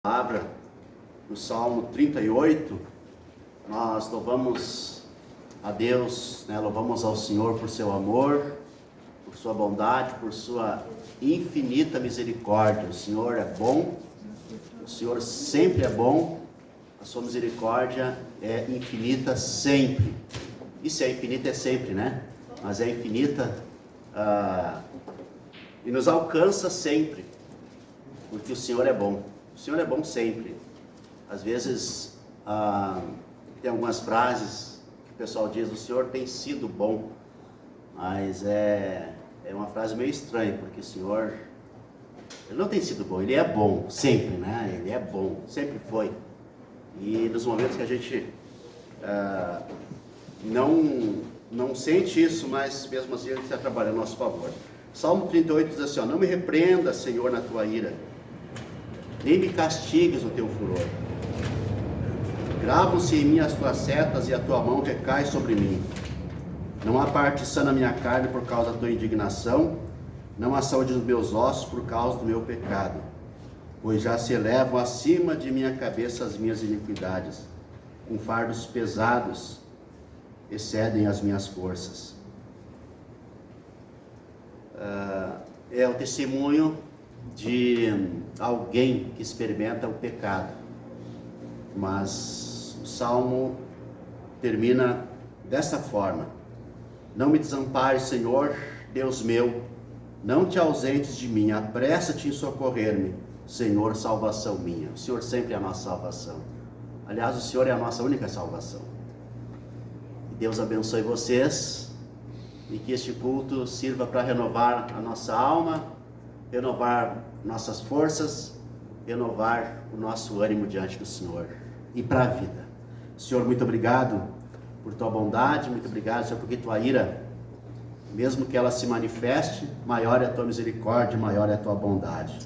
Palavra, no Salmo 38, nós louvamos a Deus, louvamos ao Senhor por seu amor, por sua bondade, por sua infinita misericórdia. O Senhor é bom, o Senhor sempre é bom, a sua misericórdia é infinita sempre. E se é infinita é sempre, Mas é infinita e nos alcança sempre, porque o Senhor é bom. O Senhor é bom sempre. Às vezes tem algumas frases que o pessoal diz: o Senhor tem sido bom, mas é uma frase meio estranha, porque o Senhor, Ele não tem sido bom, Ele é bom sempre, Ele é bom, sempre foi. E nos momentos que a gente não sente isso, mas mesmo assim Ele está trabalhando a nosso favor. Salmo 38 diz assim: não me repreenda, Senhor, na tua ira, nem me castigues no teu furor. Gravam-se em mim as tuas setas e a tua mão recai sobre mim. Não há parte sã na minha carne por causa da tua indignação, não há saúde nos meus ossos por causa do meu pecado, pois já se elevam acima de minha cabeça as minhas iniquidades, com fardos pesados excedem as minhas forças. É o testemunho de alguém que experimenta o pecado, mas o Salmo termina dessa forma: não me desampares, Senhor, Deus meu, não te ausentes de mim, apressa-te em socorrer-me, Senhor, salvação minha. O Senhor sempre é a nossa salvação. Aliás, o Senhor é a nossa única salvação. Que Deus abençoe vocês e que este culto sirva para renovar a nossa alma, renovar nossas forças, renovar o nosso ânimo diante do Senhor e para a vida. Senhor, muito obrigado por tua bondade, muito obrigado, Senhor, porque tua ira, mesmo que ela se manifeste, maior é a tua misericórdia, maior é a tua bondade.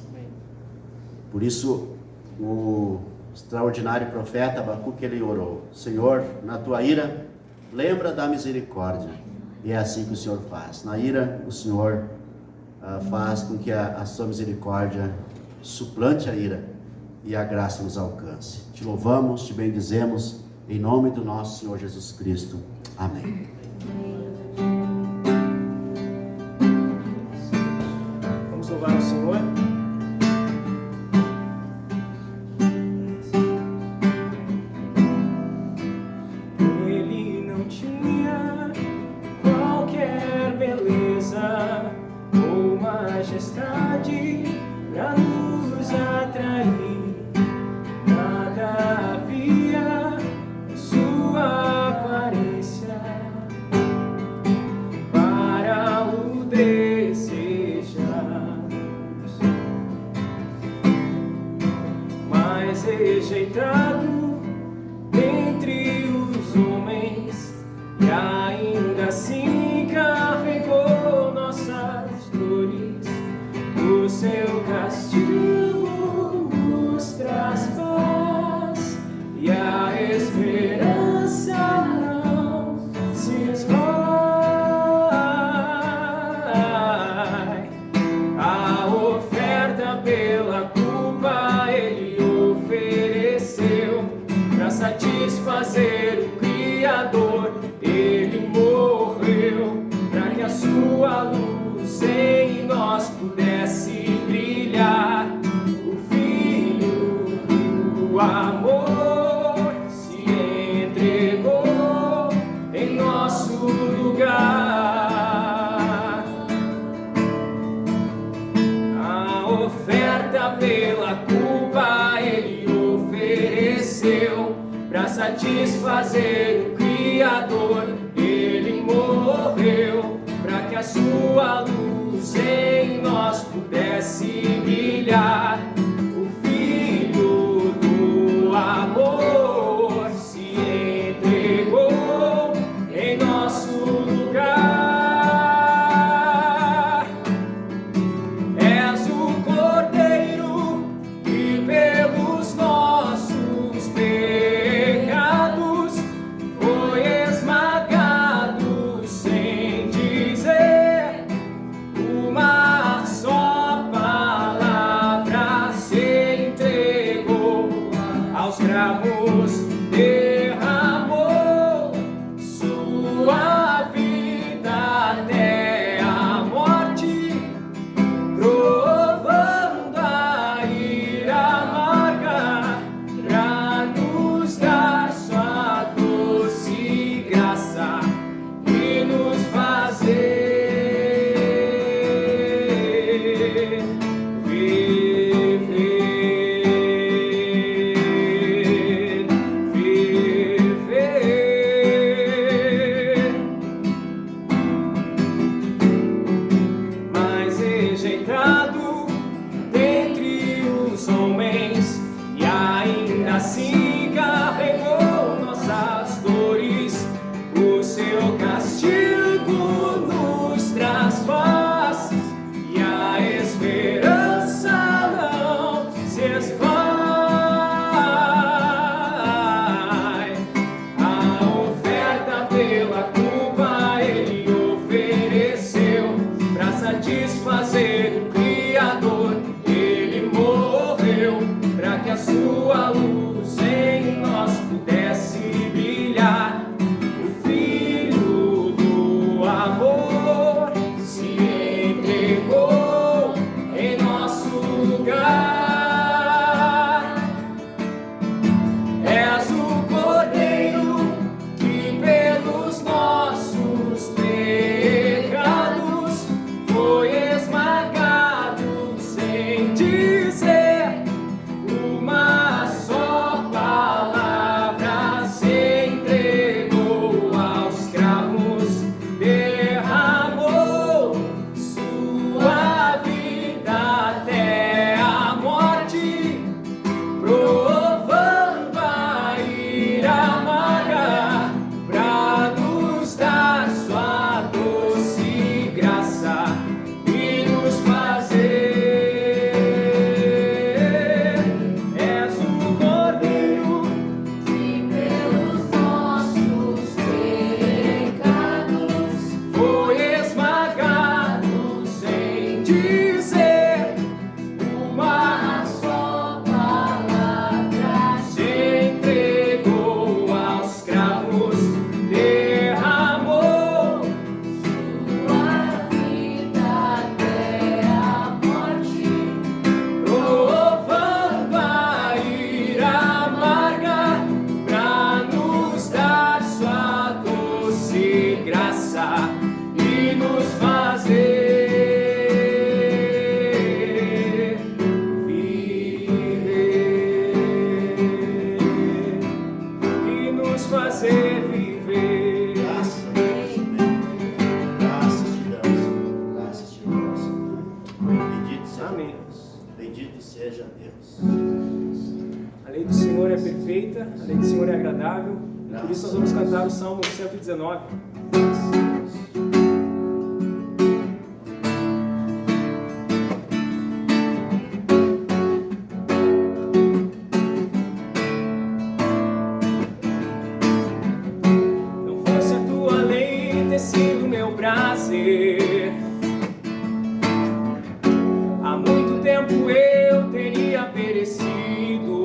Por isso, o extraordinário profeta Abacuque, ele orou: Senhor, na tua ira, lembra da misericórdia. E é assim que o Senhor faz. Na ira, o Senhor faz com que a sua misericórdia suplante a ira e a graça nos alcance. Te louvamos, te bendizemos, em nome do nosso Senhor Jesus Cristo. Amém. Vamos louvar o Senhor. Ele não tinha qualquer beleza ou majestade pra nos atrair. Nada havia em sua aparência para o desejarmos, mas rejeitado entre os homens, e ainda assim carregou nossas dores. O seu castigo nos traz paz, e a esperança não se esvai. A oferta pela culpa ele ofereceu, para satisfazer o Criador. Ele morreu para que a sua luz em nós pudesse brilhar. O Filho do amor se entregou em nosso lugar. A oferta pela culpa ele ofereceu, para satisfazer o Criador. Ele morreu para que a sua luz em nós pudesse brilhar. O Filho do amor se entregou em nosso lugar. És o Cordeiro que pelos nossos pecados foi esmagado, sem dizer uma só palavra. aos cravos derramou sua vida até a morte, provando a ira amarga pra nos dar sua doce graça e nos fazer dentre os homens, e ainda assim carregou nossas dores. O seu castigo nos traz paz, e a esperança não se esvai. A oferta pela culpa ele ofereceu para satisfazer o Criador. Ele morreu para que a sua luz em nós pudesse brilhar. O Filho do amor se entregou em nosso lugar. És o Cordeiro que pelos nossos pecados foi esmagado sem dizer uma só palavra. Se entregou aos cravos, derramou sua vida até a morte, provando a ira amarga pra nos dar sua doce graça e nos fazer. És o Cordeiro Que pelos nossos pecados foi esmagado sem dizer uma só palavra se entregou aos cravos, derramou sua vida até a morte, provando a ira amarga pra nos dar sua doce graça e nos fazer viver, e nos fazer viver. Graças te damos. Graças te damos. Bendito seja Amém. Deus. Bendito seja Deus. A lei do Senhor é perfeita, a lei do Senhor é agradável, e por isso nós vamos cantar o Salmo 119. Não fosse a tua lei ter sido meu prazer, há muito tempo eu teria perecido.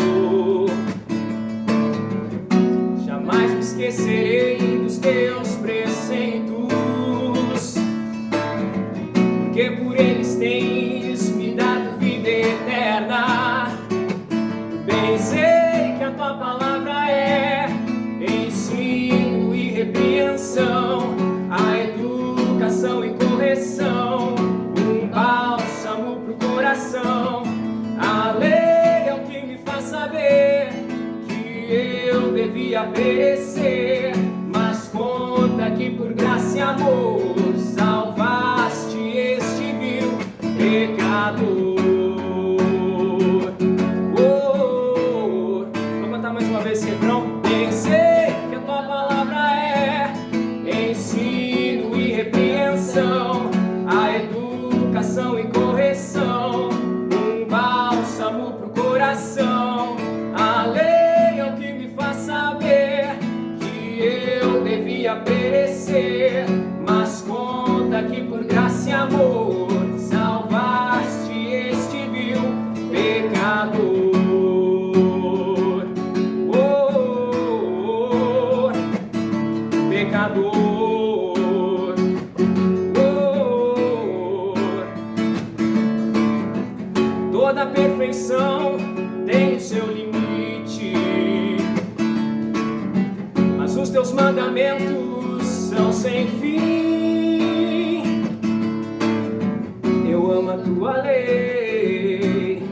Jamais me esquecerei dos teus preceitos, porque por eles tens me dado vida eterna. Bem sei que a tua palavra é ensino e repreensão, a educação e correção, um bálsamo pro coração. A lei é o que me faz saber que eu devia perecer, mas conta que por graça e amor salvaste este vil pecador. Vamos cantar mais uma vez esse refrão. Bem sei que a tua palavra é ensino e repreensão, a educação e correção, um bálsamo pro coração. A lei é o que me faz saber que eu devia perecer, mas conta que por graça e amor salvaste este vil pecador. pecador. Toda perfeição tem o seu limite, mas os teus mandamentos são sem fim. Eu amo a tua lei,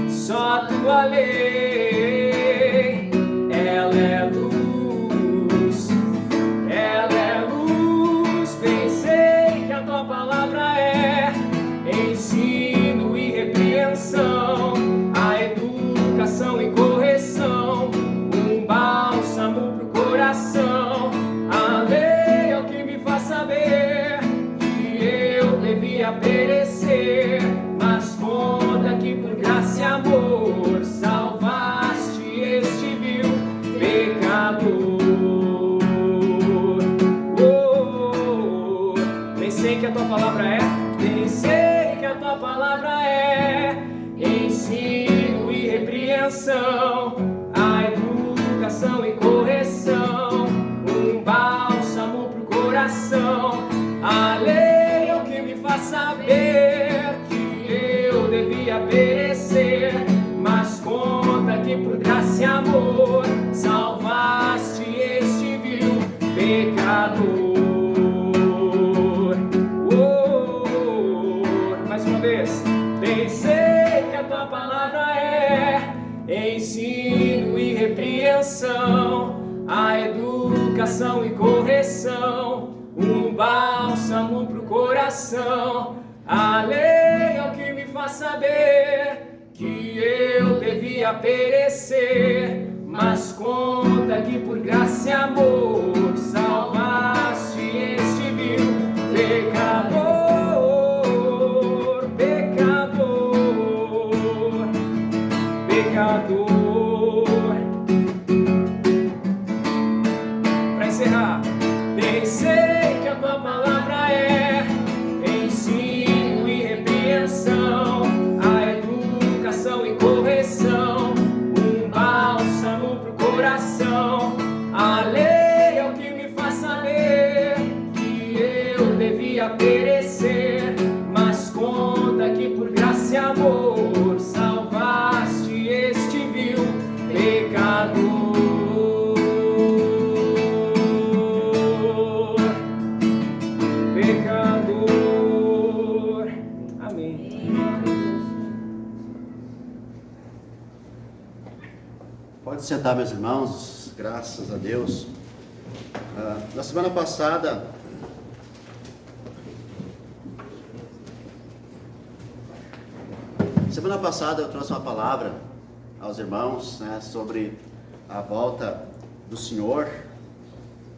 só a tua lei. Ela é luz, ela é luz. Bem sei que a tua palavra é ensino e repreensão, a educação e correção, um bálsamo pro coração. A lei é o que me faz saber que eu devia perecer, mas conta que por graça e amor salvaste este vil pecador. Pensei que a tua palavra é, pensei que a tua palavra é ensino e repreensão, a educação e correção, um bálsamo pro coração. A lei é o que me faz saber que eu devia perecer, mas conta que por graça e amor salvaste este vil pecador. Mais uma vez. Pensei que a tua palavra é ensino e repreensão, a educação e correção, um bálsamo pro coração. A lei é o que me faz saber que eu devia perecer, mas conta que por graça e amor salvaste este vil pecador. Para encerrar, pensei que a tua palavra é ensino e repreensão, a educação e correção, um bálsamo pro coração. A lei é o que me faz saber que eu devia perecer, mas conta que por graça e amor salvaste este vil pecador. Pecador. Amém. Pode sentar, meus irmãos, graças a Deus. Na semana passada, eu trouxe uma palavra aos irmãos, né, sobre a volta do Senhor.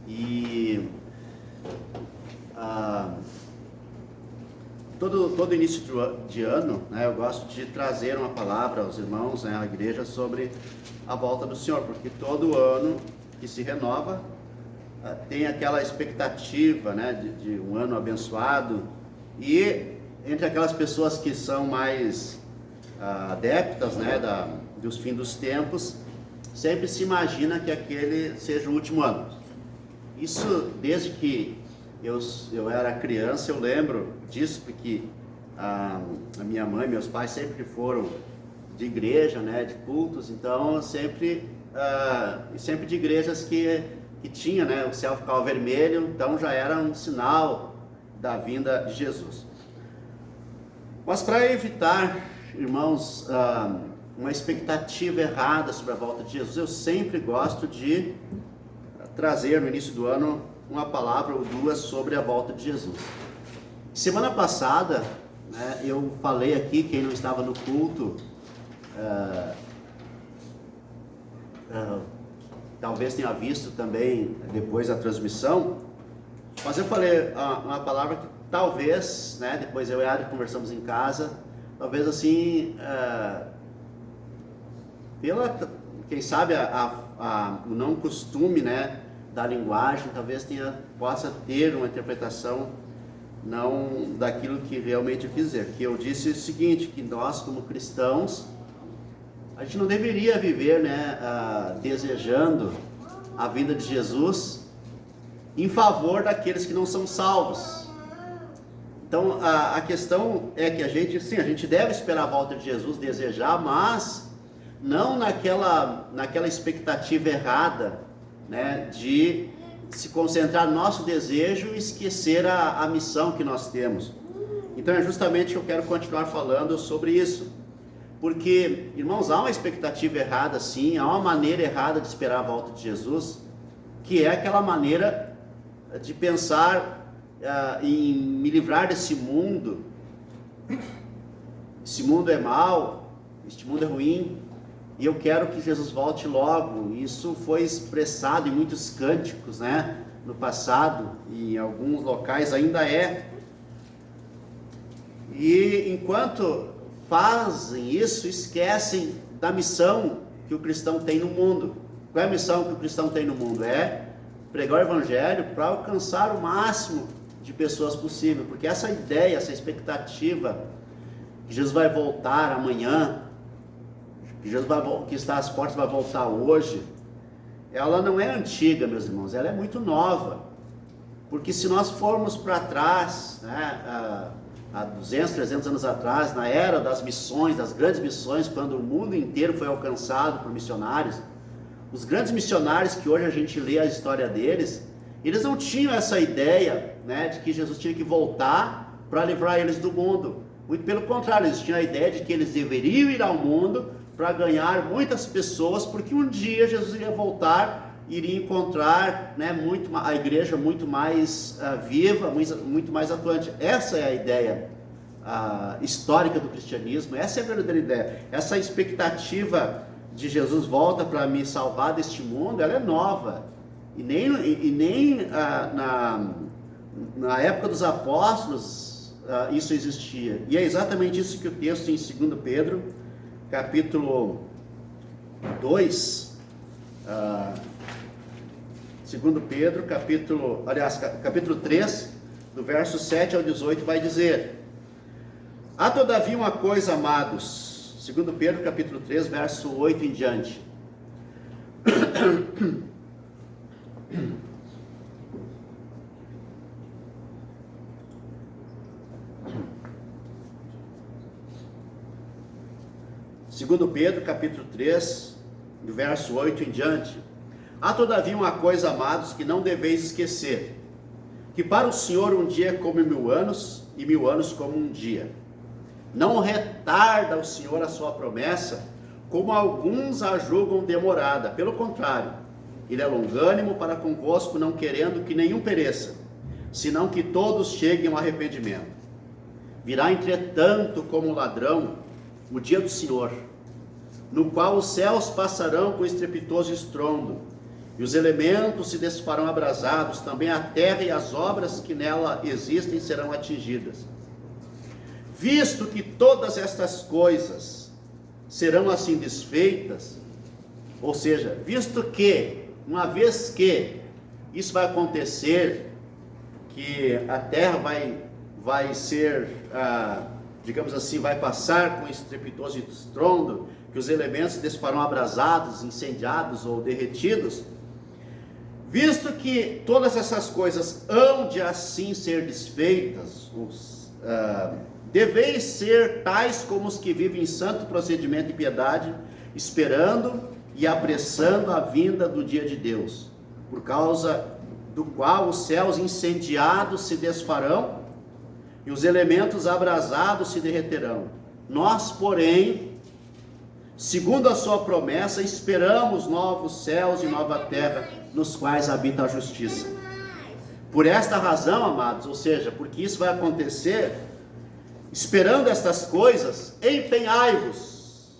E todo início de ano, né, eu gosto de trazer uma palavra aos irmãos, né, à igreja, sobre a volta do Senhor, porque todo ano que se renova tem aquela expectativa, né, de um ano abençoado. E entre aquelas pessoas que são mais adeptas, né, dos fins dos tempos, sempre se imagina que aquele seja o último ano. Isso desde que eu era criança, eu lembro disso, porque a minha mãe e meus pais sempre foram de igreja, né, de cultos, então sempre de igrejas que tinha, né, o céu ficava vermelho, então já era um sinal da vinda de Jesus. Mas para evitar, irmãos, uma expectativa errada sobre a volta de Jesus, eu sempre gosto de trazer no início do ano uma palavra ou duas sobre a volta de Jesus. Semana passada, né, eu falei aqui, quem não estava no culto, talvez tenha visto também depois da transmissão, mas eu falei uma palavra que talvez, né, depois eu e a Ari conversamos em casa, talvez assim, quem sabe o não costume, né, da linguagem, talvez possa ter uma interpretação não daquilo que realmente eu quis dizer. Que eu disse o seguinte, que nós como cristãos, a gente não deveria viver, né, desejando a vinda de Jesus em favor daqueles que não são salvos. Então a questão é que a gente deve esperar a volta de Jesus, desejar, mas não naquela expectativa errada, né, de se concentrar no nosso desejo e esquecer a missão que nós temos. Então é justamente que eu quero continuar falando sobre isso. Porque, irmãos, há uma expectativa errada sim, há uma maneira errada de esperar a volta de Jesus, que é aquela maneira de pensar em me livrar desse mundo. Esse mundo é mau, este mundo é ruim, e eu quero que Jesus volte logo. Isso foi expressado em muitos cânticos, né, no passado, e em alguns locais ainda é. E enquanto fazem isso, esquecem da missão que o cristão tem no mundo. Qual é a missão que o cristão tem no mundo? É pregar o evangelho para alcançar o máximo de pessoas possível, porque essa ideia, essa expectativa que Jesus vai voltar amanhã, que Jesus que está às portas vai voltar hoje, ela não é antiga, meus irmãos, ela é muito nova. Porque se nós formos para trás, né, há 200, 300 anos atrás, na era das missões, das grandes missões, quando o mundo inteiro foi alcançado por missionários, os grandes missionários que hoje a gente lê a história deles, eles não tinham essa ideia, né, de que Jesus tinha que voltar para livrar eles do mundo. Muito pelo contrário, eles tinham a ideia de que eles deveriam ir ao mundo para ganhar muitas pessoas, porque um dia Jesus iria voltar, iria encontrar, né, a igreja muito mais viva, muito mais atuante. Essa é a ideia histórica do cristianismo, essa é a verdadeira ideia. Essa expectativa de Jesus volta para me salvar deste mundo, ela é nova. E nem na época dos apóstolos isso existia. E é exatamente isso que o texto em 2 Pedro, capítulo 2, 2 Pedro, capítulo 3, do verso 7 ao 18, vai dizer: há todavia uma coisa, amados, 2 Pedro, capítulo 3, verso 8 em diante. Segundo Pedro, capítulo 3, do verso 8 em diante. Há todavia uma coisa, amados, que não deveis esquecer, que para o Senhor um dia é como 1000 anos, e 1000 anos como um dia. Não retarda o Senhor a sua promessa, como alguns a julgam demorada. Pelo contrário, Ele é longânimo para convosco, não querendo que nenhum pereça, senão que todos cheguem ao arrependimento. Virá, entretanto, como ladrão, o dia do Senhor, no qual os céus passarão com estrepitoso estrondo, e os elementos se desfarão abrasados, também a terra e as obras que nela existem serão atingidas. Visto que todas estas coisas serão assim desfeitas, ou seja, visto que, uma vez que isso vai acontecer, que a terra vai ser, digamos assim, vai passar com estrepitoso estrondo, que os elementos se desfarão abrasados, incendiados ou derretidos, visto que todas essas coisas hão de assim ser desfeitas, deveis ser tais como os que vivem em santo procedimento e piedade, esperando e apressando a vinda do dia de Deus, por causa do qual os céus incendiados se desfarão e os elementos abrasados se derreterão. Nós, porém, segundo a sua promessa, esperamos novos céus e nova terra, nos quais habita a justiça. Por esta razão, amados, ou seja, porque isso vai acontecer, esperando estas coisas, empenhai-vos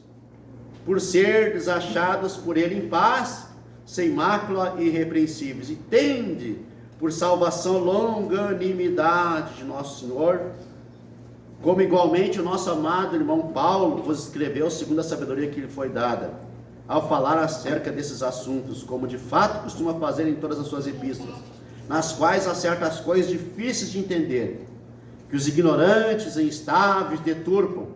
por ser achados por Ele em paz, sem mácula e irrepreensíveis, e tende por salvação longanimidade de nosso Senhor, como igualmente o nosso amado irmão Paulo vos escreveu segundo a sabedoria que lhe foi dada, ao falar acerca desses assuntos, como de fato costuma fazer em todas as suas epístolas, nas quais há certas coisas difíceis de entender, que os ignorantes e instáveis deturpam,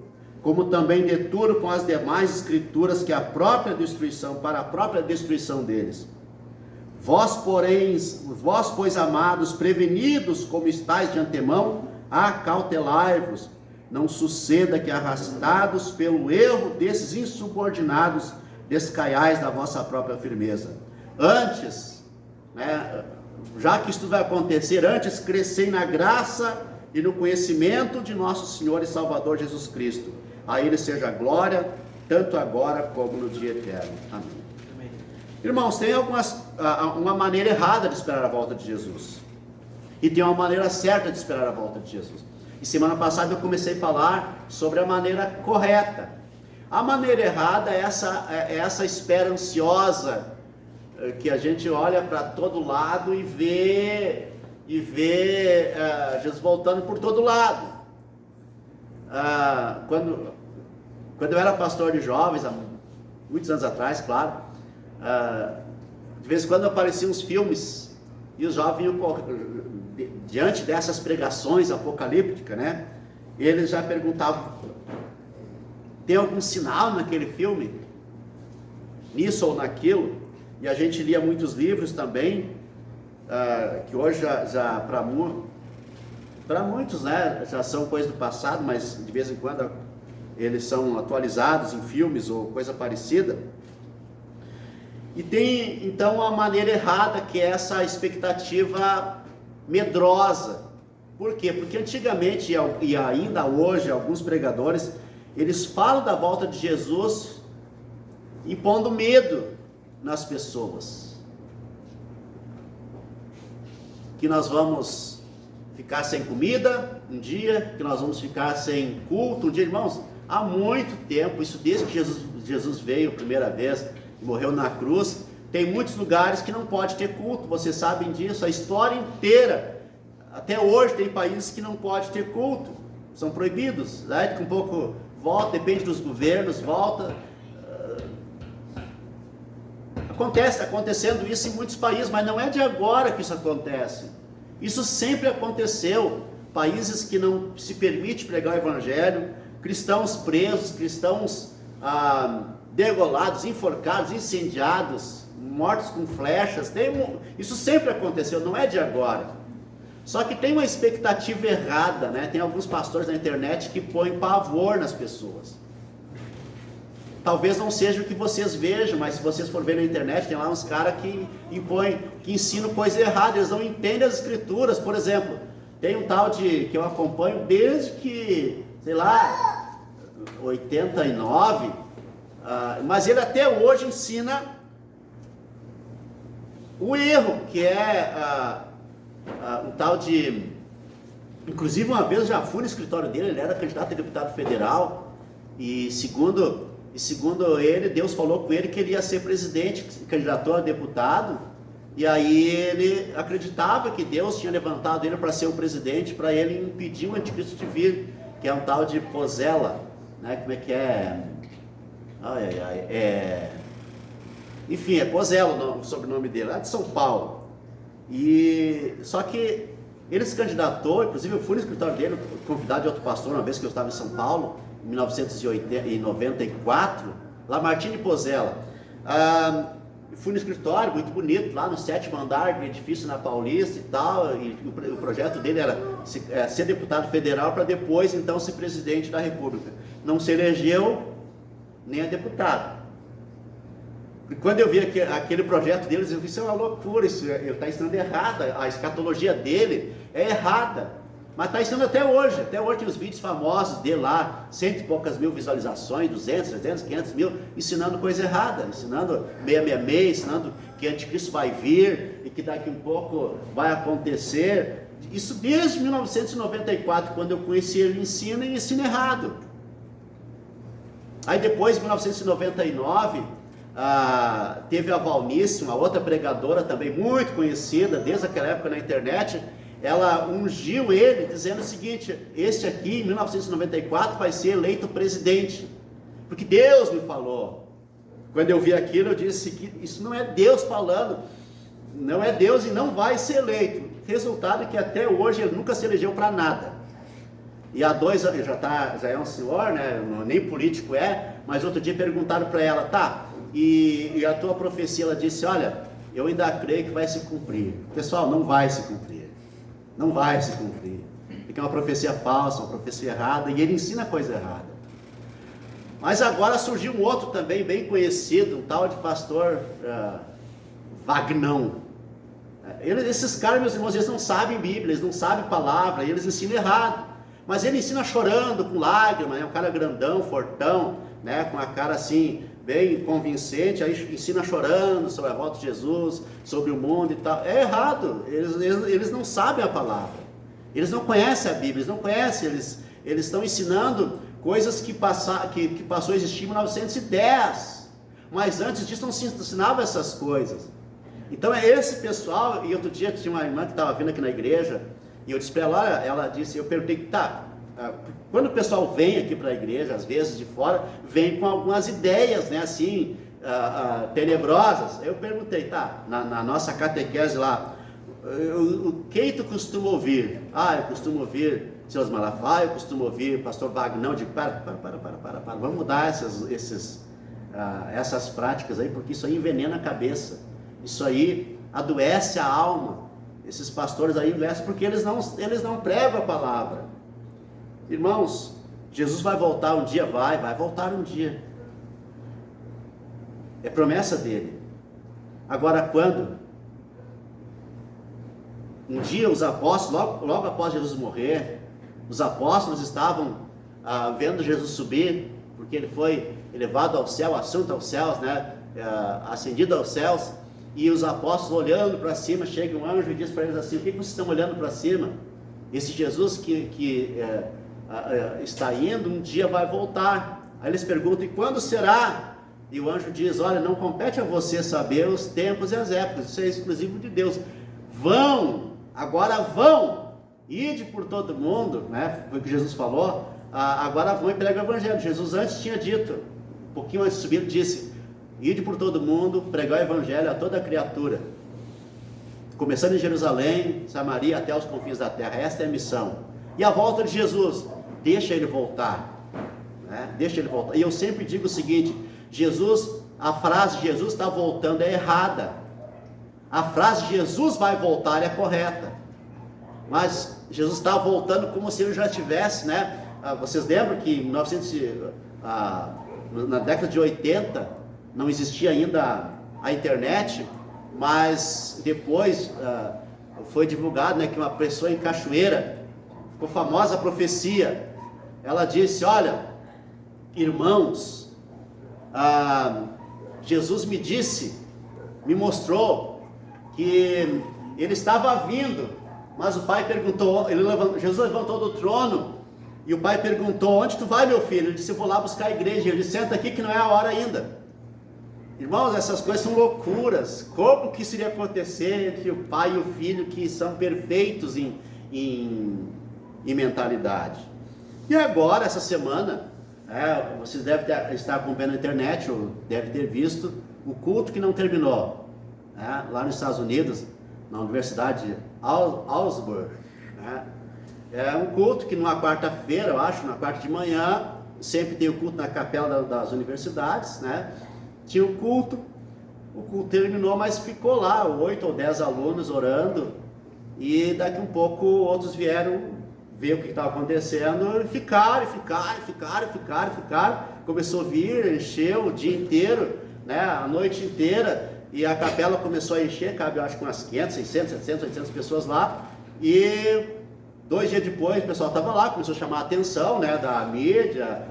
como também deturpam as demais escrituras, que para a própria destruição deles. Vós, pois, amados, prevenidos como estáis de antemão, acautelai-vos, não suceda que, arrastados pelo erro desses insubordinados, descaiais da vossa própria firmeza. Antes, né, já que isso vai acontecer, antes crescei na graça e no conhecimento de nosso Senhor e Salvador Jesus Cristo. A Ele seja a glória, tanto agora como no dia eterno. Amém. Irmãos, tem uma maneira errada de esperar a volta de Jesus. E tem uma maneira certa de esperar a volta de Jesus. E semana passada eu comecei a falar sobre a maneira correta. A maneira errada é essa espera ansiosa, que a gente olha para todo lado e vê Jesus voltando por todo lado. Quando eu era pastor de jovens, há muitos anos atrás, claro, de vez em quando apareciam uns filmes e os jovens diante dessas pregações apocalípticas, né? Eles já perguntavam: tem algum sinal naquele filme? Nisso ou naquilo? E a gente lia muitos livros também, que hoje já para muitos, né, já são coisas do passado, mas de vez em quando eles são atualizados em filmes ou coisa parecida. E tem então a maneira errada, que é essa expectativa medrosa. Por quê? Porque antigamente e ainda hoje alguns pregadores, eles falam da volta de Jesus impondo medo nas pessoas, que nós vamos ficar sem comida um dia, que nós vamos ficar sem culto um dia. Irmãos, há muito tempo, isso desde que Jesus veio a primeira vez, morreu na cruz, tem muitos lugares que não pode ter culto, vocês sabem disso, a história inteira, até hoje tem países que não pode ter culto, são proibidos, né? Um pouco volta, depende dos governos, volta. Está acontecendo isso em muitos países, mas não é de agora que isso acontece. Isso sempre aconteceu. Países que não se permite pregar o evangelho, cristãos presos, cristãos degolados, enforcados, incendiados, mortos com flechas. Isso sempre aconteceu, não é de agora. Só que tem uma expectativa errada, né? Tem alguns pastores na internet que põem pavor nas pessoas. Talvez não seja o que vocês vejam, mas se vocês for ver na internet, tem lá uns caras que ensinam coisa errada, eles não entendem as escrituras. Por exemplo, tem um tal que eu acompanho desde que, sei lá, 89, mas ele até hoje ensina o erro, que é um tal de... Inclusive uma vez eu já fui no escritório dele, ele era candidato a deputado federal, e segundo ele, Deus falou com ele que ele ia ser presidente, candidatou a deputado, e aí ele acreditava que Deus tinha levantado ele para ser o presidente, para ele impedir o anticristo de vir, que é um tal de Pozella, né? Como é que é? Enfim, é Pozella o sobrenome dele, lá de São Paulo. E só que ele se candidatou, inclusive eu fui no escritório dele, convidado de outro pastor, uma vez que eu estava em São Paulo, em 1994, Lamartine Pozella. Fui no escritório, muito bonito, lá no 7º andar do edifício na Paulista e tal, e o projeto dele era ser deputado federal para depois então ser presidente da República. Não se elegeu nem a deputado. E quando eu vi aquele projeto deles, eu vi: isso é uma loucura, ele está ensinando errada, a escatologia dele é errada. Mas está ensinando até hoje tem os vídeos famosos dele lá, 100 e poucas mil visualizações, 200, 300, 500 mil, ensinando coisa errada, ensinando 666, ensinando que anticristo vai vir e que daqui um pouco vai acontecer. Isso desde 1994, quando eu conheci ele, ensina e ensina errado. Aí depois, em 1999, teve a Valnice, uma outra pregadora também muito conhecida, desde aquela época na internet. Ela ungiu ele dizendo o seguinte: este aqui em 1994 vai ser eleito presidente, porque Deus me falou. Quando eu vi aquilo, eu disse que isso não é Deus falando, não é Deus e não vai ser eleito. Resultado é que até hoje ele nunca se elegeu para nada. E há 2 anos, já é um senhor, né? Nem político é, mas outro dia perguntaram para ela: tá, e a tua profecia? Ela disse: olha, eu ainda creio que vai se cumprir. Pessoal, não vai se cumprir. Não vai se cumprir. Porque é uma profecia falsa, uma profecia errada, e ele ensina coisa errada. Mas agora surgiu um outro também bem conhecido, um tal de pastor Vagnão. Esses caras, meus irmãos, eles não sabem Bíblia, eles não sabem palavra, eles ensinam errado. Mas ele ensina chorando, com lágrimas, né? Um cara grandão, fortão, né? Com a cara assim, bem convincente, aí ensina chorando sobre a volta de Jesus, sobre o mundo e tal. É errado, eles não sabem a palavra, eles não conhecem a Bíblia, eles não conhecem, eles estão ensinando coisas que passou a existir em 1910, mas antes disso não se ensinava essas coisas. Então é esse pessoal. E outro dia tinha uma irmã que estava vindo aqui na igreja, e eu disse para ela disse, eu perguntei, quando o pessoal vem aqui para a igreja, às vezes de fora, vem com algumas ideias, né, assim, tenebrosas. Eu perguntei, na nossa catequese lá, quem tu costuma ouvir? Eu costumo ouvir Silas Malafaia, eu costumo ouvir pastor Wagner. Eu digo, para, vamos mudar essas práticas aí, porque isso aí envenena a cabeça, isso aí adoece a alma. Esses pastores aí adoecem porque eles não pregam a palavra. Irmãos, Jesus vai voltar um dia, vai voltar um dia, é promessa dele. Agora quando? Um dia os apóstolos, logo após Jesus morrer, os apóstolos estavam vendo Jesus subir, porque ele foi elevado ao céu, assunto aos céus, né? Ascendido aos céus. E os apóstolos olhando para cima, chega um anjo e diz para eles assim: o que vocês estão olhando para cima? Esse Jesus que está indo, um dia vai voltar. Aí eles perguntam: e quando será? E o anjo diz: olha, não compete a você saber os tempos e as épocas, isso é exclusivo de Deus. Agora vão, ide por todo mundo, né? Foi o que Jesus falou. Agora vão e pregam o evangelho. Jesus antes tinha dito, um pouquinho antes de subir, disse: ide por todo mundo, pregar o evangelho a toda criatura, começando em Jerusalém, Samaria, até os confins da terra. Esta é a missão. E a volta de Jesus, deixa ele voltar, né? Deixa ele voltar. E eu sempre digo o seguinte: a frase Jesus está voltando é errada. A frase Jesus vai voltar é correta, mas Jesus está voltando como se ele já tivesse, né? Vocês lembram que na década de 80 não existia ainda a internet, mas depois foi divulgado, né, que uma pessoa em Cachoeira, ficou famosa a profecia. Ela disse: olha, irmãos, Jesus me mostrou que ele estava vindo, mas o pai perguntou, Jesus levantou do trono, e o pai perguntou: onde tu vai, meu filho? Ele disse: eu vou lá buscar a igreja. Ele disse: senta aqui que não é a hora ainda. Irmãos, essas coisas são loucuras. Como que seria acontecer entre o pai e o filho, que são perfeitos em mentalidade? E agora, essa semana, vocês devem estar acompanhando na internet, ou devem ter visto o culto que não terminou, lá nos Estados Unidos, na Universidade de Augsburg, né? É um culto que numa quarta-feira, eu acho, na quarta de manhã, sempre tem o culto na capela das universidades, né? Tinha o culto terminou, mas ficou lá 8 ou 10 alunos orando, e daqui um pouco outros vieram ver o que estava acontecendo, e ficaram, começou a vir, encheu o dia inteiro, né? A noite inteira, e a capela começou a encher, cabe eu acho que umas 500, 600, 700, 800 pessoas lá, e 2 dias depois o pessoal estava lá, começou a chamar a atenção, né, da mídia,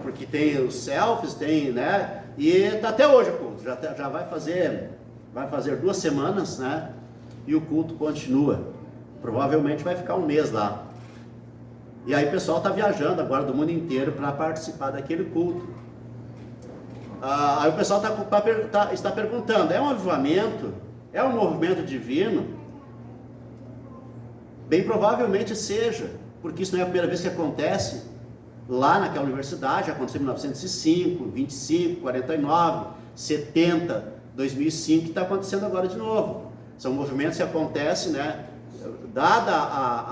porque tem os selfies, tem, né, e está até hoje o culto, já vai fazer 2 semanas, né, e o culto continua, provavelmente vai ficar um mês lá, e aí o pessoal está viajando agora do mundo inteiro para participar daquele culto. Aí o pessoal está perguntando: é um avivamento? É um movimento divino? Bem provavelmente seja, porque isso não é a primeira vez que acontece lá naquela universidade. Já aconteceu em 1905, 25, 49, 70, 2005, que está acontecendo agora de novo. São movimentos que acontecem, né, dada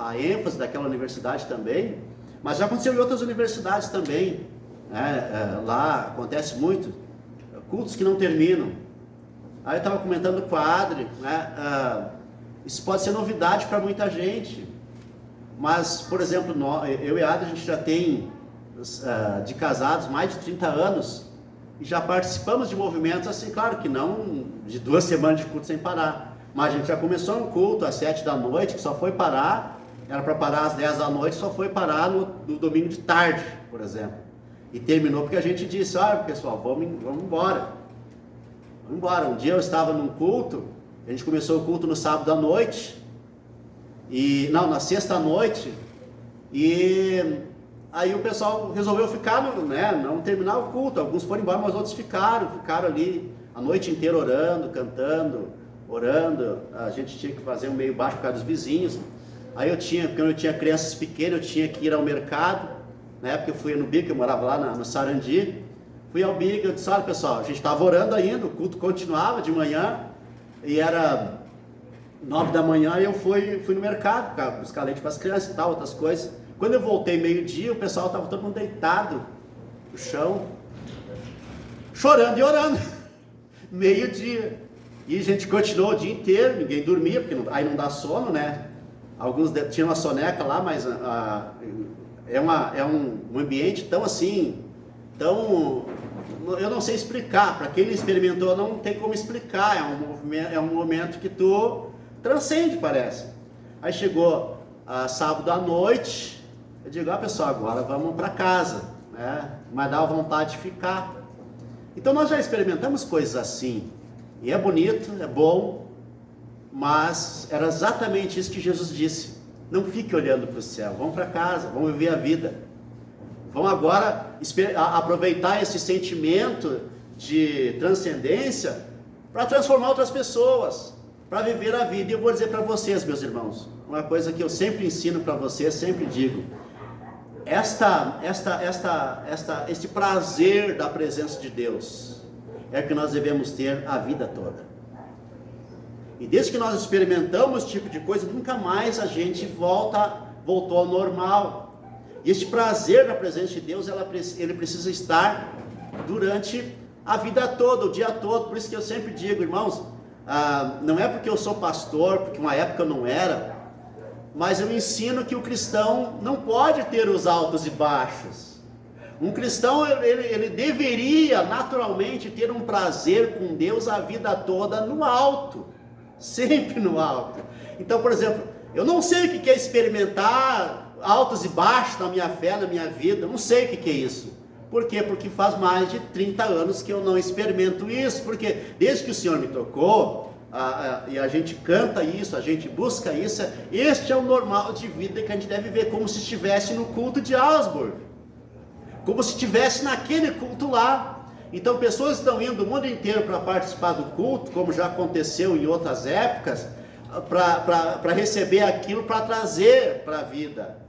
a ênfase daquela universidade também, mas já aconteceu em outras universidades também, né? Lá acontece muito, cultos que não terminam, Aí eu estava comentando com a Adri, né? Isso pode ser novidade para muita gente, mas, por exemplo, eu e a Adri, a gente já tem de casados mais de 30 anos, e já participamos de movimentos assim, claro que não de 2 semanas de culto sem parar, mas a gente já começou um culto às 7 da noite, que só foi parar, era para parar às 10 da noite, só foi parar no domingo de tarde, por exemplo, e terminou porque a gente disse, pessoal, vamos embora. Vamos embora. Um dia eu estava num culto, a gente começou o culto no sábado à noite, na sexta à noite, e aí o pessoal resolveu ficar, não terminar o culto. Alguns foram embora, mas outros ficaram ali a noite inteira orando, cantando, orando. A gente tinha que fazer um meio baixo por causa dos vizinhos. Aí quando eu tinha crianças pequenas, eu tinha que ir ao mercado. Na época eu fui no Bico, eu morava lá no Sarandi. Fui ao Bico, eu disse, olha pessoal, a gente estava orando ainda, o culto continuava de manhã, e era 9 da manhã, e eu fui no mercado, buscar leite para as crianças e tal, outras coisas. Quando eu voltei meio-dia, o pessoal estava todo mundo deitado no chão, chorando e orando, meio-dia. E a gente continuou o dia inteiro, ninguém dormia, porque aí não dá sono, né? Alguns tinham uma soneca lá, mas é um ambiente tão assim, eu não sei explicar. Para quem não experimentou, não tem como explicar. É um momento que tu transcende, parece. Aí chegou sábado à noite, eu digo, pessoal, agora vamos para casa, né? Mas dá vontade de ficar. Então nós já experimentamos coisas assim, e é bonito, é bom, mas era exatamente isso que Jesus disse: não fique olhando para o céu, vamos para casa, vamos viver a vida. Vamos agora aproveitar esse sentimento de transcendência para transformar outras pessoas, para viver a vida. E eu vou dizer para vocês, meus irmãos, uma coisa que eu sempre ensino para vocês, sempre digo: este prazer da presença de Deus é que nós devemos ter a vida toda. E desde que nós experimentamos esse tipo de coisa, nunca mais a gente voltou ao normal. E este prazer da presença de Deus, ele precisa estar durante a vida toda, o dia todo. Por isso que eu sempre digo, irmãos, não é porque eu sou pastor, porque uma época eu não era, mas eu ensino que o cristão não pode ter os altos e baixos. Um cristão, ele deveria naturalmente ter um prazer com Deus a vida toda no alto, sempre no alto. Então, por exemplo, eu não sei o que é experimentar altos e baixos na minha fé, na minha vida, não sei o que é isso. Por quê? Porque faz mais de 30 anos que eu não experimento isso, porque desde que o Senhor me tocou, e a gente canta isso, a gente busca isso, este é o normal de vida que a gente deve viver, como se estivesse no culto de Augsburg, como se estivesse naquele culto lá. Então pessoas estão indo do mundo inteiro para participar do culto, como já aconteceu em outras épocas, para receber aquilo, para trazer para a vida.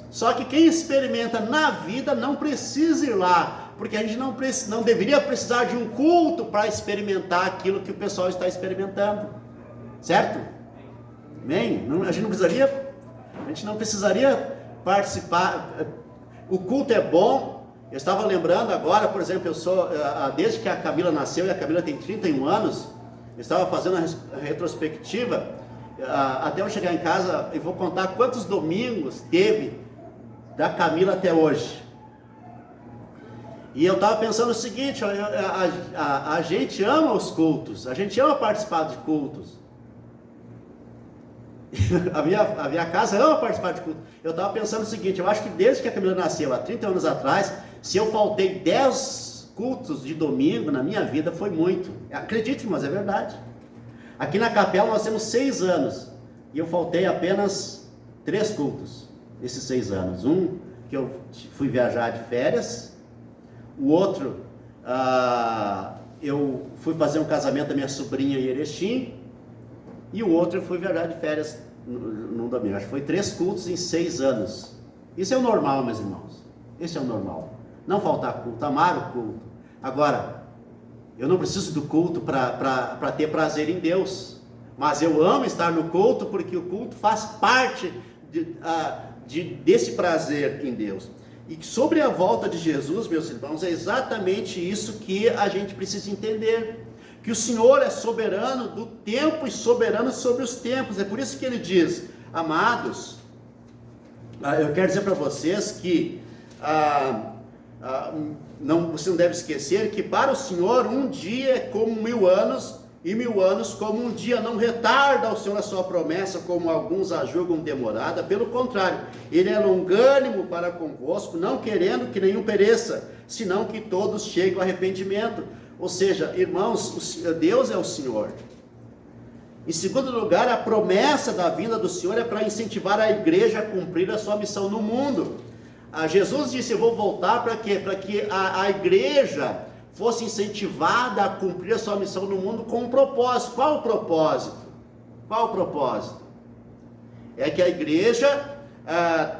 Só que quem experimenta na vida não precisa ir lá, porque a gente não deveria precisar de um culto para experimentar aquilo que o pessoal está experimentando, certo? Amém? A gente não precisaria participar. O culto é bom. Eu estava lembrando agora, por exemplo, desde que a Camila nasceu, e a Camila tem 31 anos, eu estava fazendo a retrospectiva, até eu chegar em casa, e vou contar quantos domingos teve da Camila até hoje. E eu estava pensando o seguinte: a gente ama os cultos, a gente ama participar de cultos. a minha casa ama participar de cultos. Eu estava pensando o seguinte: eu acho que desde que a Camila nasceu, há 30 anos atrás, se eu faltei 10 cultos de domingo na minha vida, foi muito. Acredite, mas é verdade. Aqui na capela nós temos 6 anos, e eu faltei apenas 3 cultos nesses 6 anos. Um que eu fui viajar de férias, o outro eu fui fazer um casamento da minha sobrinha em Erechim, e o outro eu fui viajar de férias no domingo. Acho que foi 3 cultos em 6 anos. Isso é o normal, meus irmãos. Esse é o normal. Não faltar culto, amar o culto. Agora, eu não preciso do culto para ter prazer em Deus, mas eu amo estar no culto, porque o culto faz parte desse prazer em Deus. E sobre a volta de Jesus, meus irmãos, é exatamente isso que a gente precisa entender, que o Senhor é soberano do tempo e soberano sobre os tempos. É por isso que ele diz, amados, eu quero dizer para vocês que você não deve esquecer que para o Senhor um dia é como 1000 anos, e 1000 anos como um dia. Não retarda ao Senhor a sua promessa, como alguns a julgam demorada. Pelo contrário, ele é longânimo para convosco, não querendo que nenhum pereça, senão que todos cheguem ao arrependimento. Ou seja, irmãos, Deus é o Senhor. Em segundo lugar, a promessa da vinda do Senhor é para incentivar a igreja a cumprir a sua missão no mundo. Jesus disse, eu vou voltar para quê? Para que a igreja fosse incentivada a cumprir a sua missão no mundo com um propósito. Qual o propósito? Qual o propósito? É que a igreja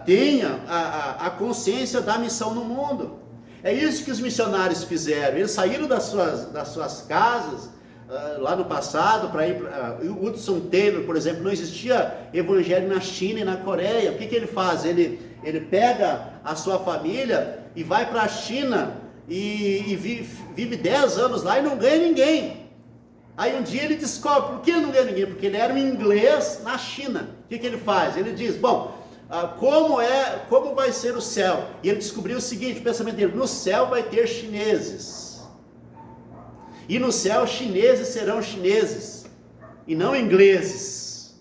tenha a consciência da missão no mundo. É isso que os missionários fizeram. Eles saíram das suas casas lá no passado para ir para Hudson Taylor, por exemplo. Não existia evangelho na China e na Coreia. O que ele faz? Ele pega a sua família e vai para a China e vive 10 anos lá e não ganha ninguém. Aí um dia ele descobre, por que ele não ganha ninguém? Porque ele era um inglês na China. O que ele faz? Ele diz, bom, como vai ser o céu? E ele descobriu o seguinte, o pensamento dele, no céu vai ter chineses. E no céu chineses serão chineses, e não ingleses.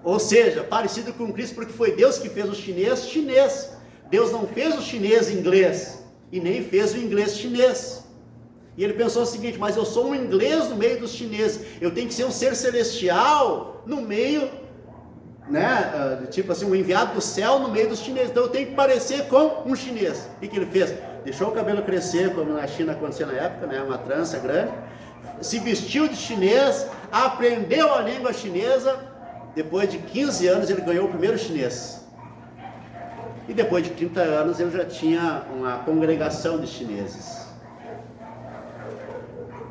Ou seja, parecido com Cristo, porque foi Deus que fez o chinês. Deus não fez o chinês inglês, e nem fez o inglês chinês. E ele pensou o seguinte, mas eu sou um inglês no meio dos chineses, eu tenho que ser um ser celestial no meio, né, tipo assim, um enviado do céu no meio dos chineses, então eu tenho que parecer com um chinês. O que ele fez? Deixou o cabelo crescer, como na China acontecia na época, né, uma trança grande, se vestiu de chinês, aprendeu a língua chinesa. Depois de 15 anos ele ganhou o primeiro chinês. E depois de 30 anos ele já tinha uma congregação de chineses.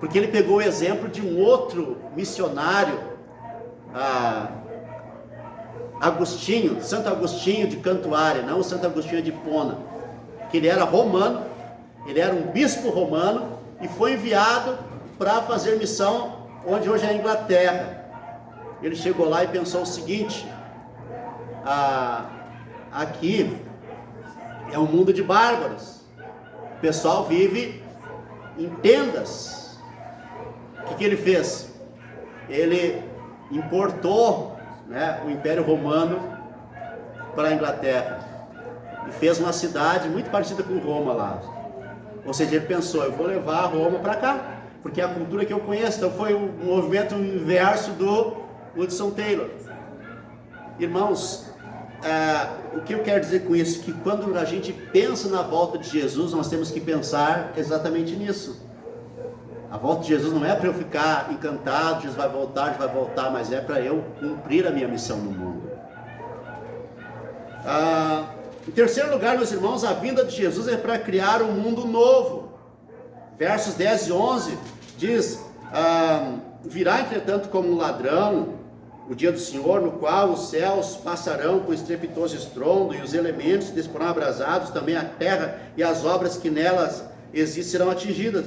Porque ele pegou o exemplo de um outro missionário, Agostinho, Santo Agostinho de Cantuária, não o Santo Agostinho de Hipona, que ele era romano, ele era um bispo romano e foi enviado para fazer missão onde hoje é a Inglaterra. Ele chegou lá e pensou o seguinte, aqui é um mundo de bárbaros, o pessoal vive em tendas. O que ele fez? Ele importou, né, o Império Romano para a Inglaterra e fez uma cidade muito parecida com Roma lá. Ou seja, ele pensou, eu vou levar Roma para cá, porque é a cultura que eu conheço. Então foi um movimento inverso do Hudson Taylor. Irmãos, o que eu quero dizer com isso? Que quando a gente pensa na volta de Jesus, nós temos que pensar exatamente nisso. A volta de Jesus não é para eu ficar encantado, Jesus vai voltar, mas é para eu cumprir a minha missão no mundo. Em terceiro lugar, meus irmãos, a vinda de Jesus é para criar um mundo novo. Versos 10 e 11 diz, virá entretanto como um ladrão o dia do Senhor, no qual os céus passarão com estrepitoso estrondo, e os elementos se disporão abrasados, também a terra e as obras que nelas existem serão atingidas.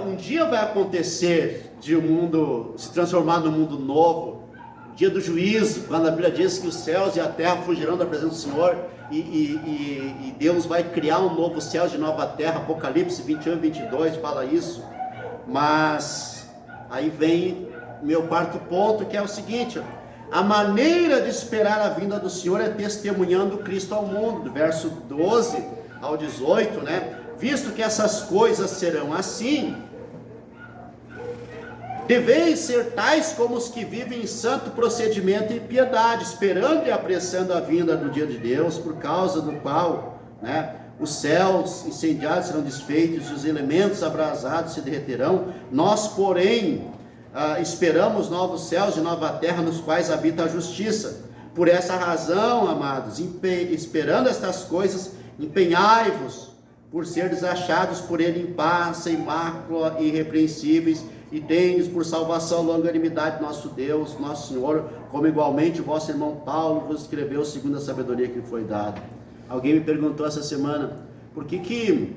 Um dia vai acontecer de o mundo se transformar num mundo novo, dia do juízo, quando a Bíblia diz que os céus e a terra fugirão da presença do Senhor, e Deus vai criar um novo céu e nova terra. Apocalipse 21 e 22 fala isso. Mas aí vem o meu quarto ponto, que é o seguinte: a maneira de esperar a vinda do Senhor é testemunhando Cristo ao mundo, do verso 12 ao 18, né? Visto que essas coisas serão assim, deveis ser tais como os que vivem em santo procedimento e piedade, esperando e apressando a vinda do dia de Deus, por causa do qual, né, os céus incendiados serão desfeitos e os elementos abrasados se derreterão. Nós, porém, esperamos novos céus e nova terra nos quais habita a justiça. Por essa razão, amados, esperando estas coisas, empenhai-vos por seres achados por ele em paz, sem mácula e irrepreensíveis, e tendes por salvação longanimidade nosso Deus, nosso Senhor, como igualmente o vosso irmão Paulo vos escreveu segundo a sabedoria que lhe foi dada. Alguém me perguntou essa semana, por que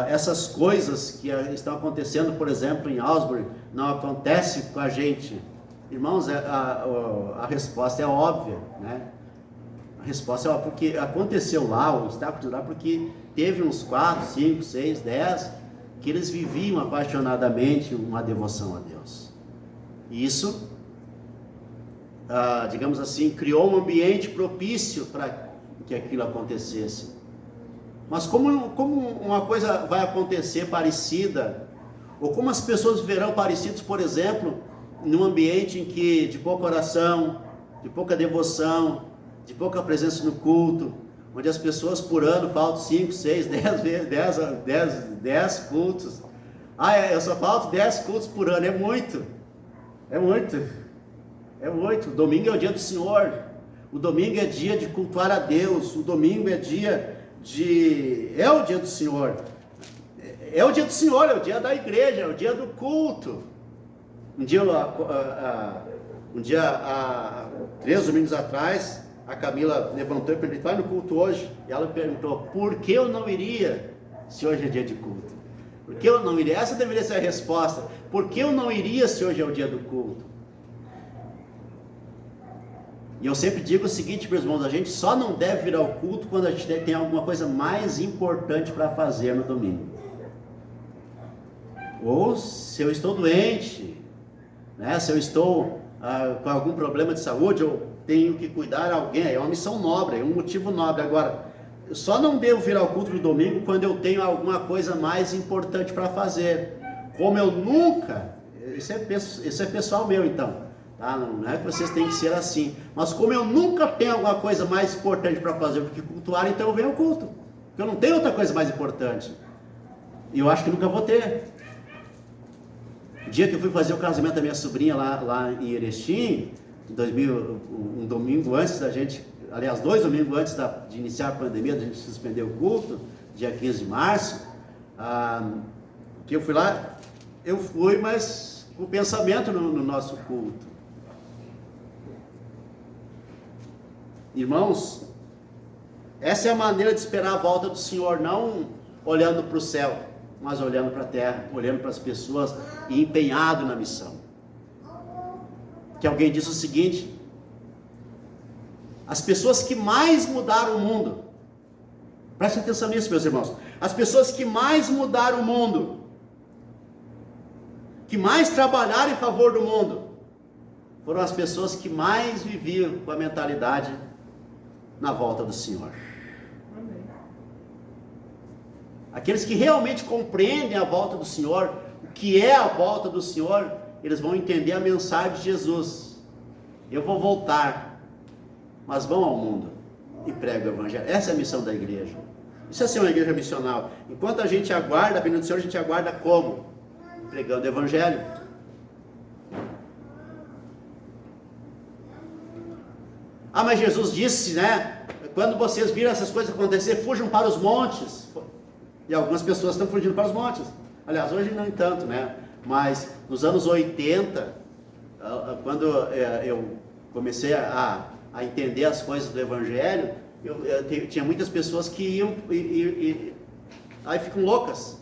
essas coisas que estão acontecendo, por exemplo, em Augsburg, não acontece com a gente? Irmãos, a resposta é óbvia, né? A resposta é óbvia, porque aconteceu lá, ou está acontecendo lá, porque teve uns 4, 5, 6, 10, que eles viviam apaixonadamente uma devoção a Deus. E isso, digamos assim, criou um ambiente propício para que aquilo acontecesse. Mas como uma coisa vai acontecer parecida, ou como as pessoas viverão parecidos, por exemplo, num ambiente em que de pouca oração, de pouca devoção, de pouca presença no culto, onde as pessoas por ano faltam 5, 6, 10 cultos. Eu só falto 10 cultos por ano, é muito. O domingo é o dia do Senhor, o domingo é dia de cultuar a Deus, o domingo é dia é o dia do Senhor, é o dia da igreja, é o dia do culto. Um dia, 3 domingos atrás, a Camila levantou e perguntou: vai no culto hoje? E ela perguntou: por que eu não iria, se hoje é dia de culto? Por que eu não iria? Essa deveria ser a resposta. Por que eu não iria, se hoje é o dia do culto? E eu sempre digo o seguinte, meus irmãos: a gente só não deve vir ao culto quando a gente tem alguma coisa mais importante para fazer no domingo. Ou se eu estou doente, né? Se eu estou com algum problema de saúde, ou tenho que cuidar de alguém, é uma missão nobre, é um motivo nobre. Agora, eu só não devo vir ao culto no domingo quando eu tenho alguma coisa mais importante para fazer. Como eu nunca, isso é pessoal meu então, tá? Não é que vocês têm que ser assim, mas como eu nunca tenho alguma coisa mais importante para fazer do que cultuar, então eu venho ao culto, porque eu não tenho outra coisa mais importante, e eu acho que nunca vou ter. O dia que eu fui fazer o casamento da minha sobrinha lá em Erechim, um domingo antes da gente, aliás, 2 domingos antes de iniciar a pandemia, da gente suspender o culto, dia 15 de março, que eu fui lá, mas com o pensamento no nosso culto. Irmãos, essa é a maneira de esperar a volta do Senhor, não olhando para o céu, mas olhando para a terra, olhando para as pessoas e empenhado na missão. Que alguém disse o seguinte: as pessoas que mais mudaram o mundo, preste atenção nisso, meus irmãos, as pessoas que mais mudaram o mundo, que mais trabalharam em favor do mundo, foram as pessoas que mais viviam com a mentalidade na volta do Senhor. Aqueles que realmente compreendem a volta do Senhor, o que é a volta do Senhor, eles vão entender a mensagem de Jesus: eu vou voltar, mas vão ao mundo e pregam o Evangelho. Essa é a missão da igreja. Isso é ser uma igreja missional. Enquanto a gente aguarda a vinda do Senhor, a gente aguarda como? Pregando o Evangelho. Mas Jesus disse, né? Quando vocês viram essas coisas acontecer, fujam para os montes. E algumas pessoas estão fugindo para os montes. Aliás, hoje não tanto, né? Mas nos anos 80, quando eu comecei a entender as coisas do Evangelho, tinha muitas pessoas que iam aí ficam loucas.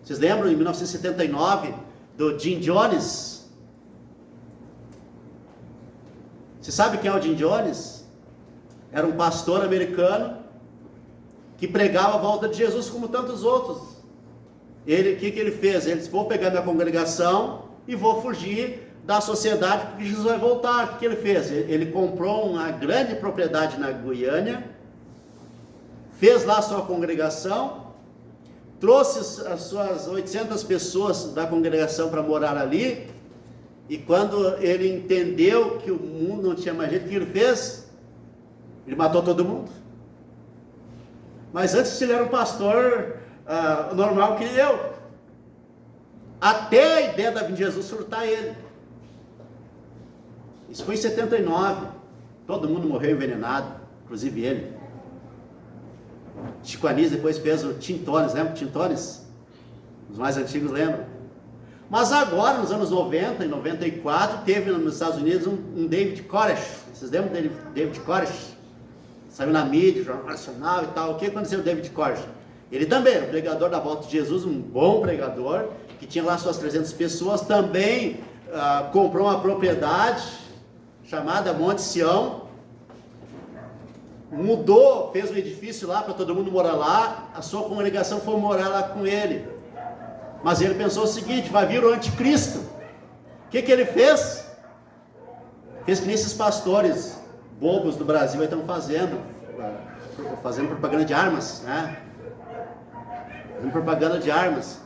Vocês lembram, em 1979, do Jim Jones? Você sabe quem é o Jim Jones? Era um pastor americano que pregava a volta de Jesus como tantos outros. O que ele fez? Ele disse: vou pegar minha congregação e vou fugir da sociedade, porque Jesus vai voltar. O que ele fez? Ele comprou uma grande propriedade na Guiânia, fez lá sua congregação, trouxe as suas 800 pessoas da congregação para morar ali, e quando ele entendeu que o mundo não tinha mais jeito, o que ele fez? Ele matou todo mundo. Mas antes ele era um pastor normal que eu. Até a ideia da vinda de Jesus surtar ele. Isso foi em 79. Todo mundo morreu envenenado, inclusive ele. Chico Anísio depois fez o Tintones, lembra o Tintones? Os mais antigos lembram. Mas agora, nos anos 90 e 94, teve nos Estados Unidos um David Koresh. Vocês lembram dele, David Koresh? Saiu na mídia, Jornal Nacional e tal. O que aconteceu com David Koresh? Ele também era um pregador da volta de Jesus, um bom pregador, que tinha lá suas 300 pessoas, também comprou uma propriedade chamada Monte Sião, mudou, fez um edifício lá para todo mundo morar lá, a sua congregação foi morar lá com ele. Mas ele pensou o seguinte: vai vir o anticristo. O que ele fez? Fez que nem esses pastores bobos do Brasil estão fazendo propaganda de armas, né? Fazendo propaganda de armas,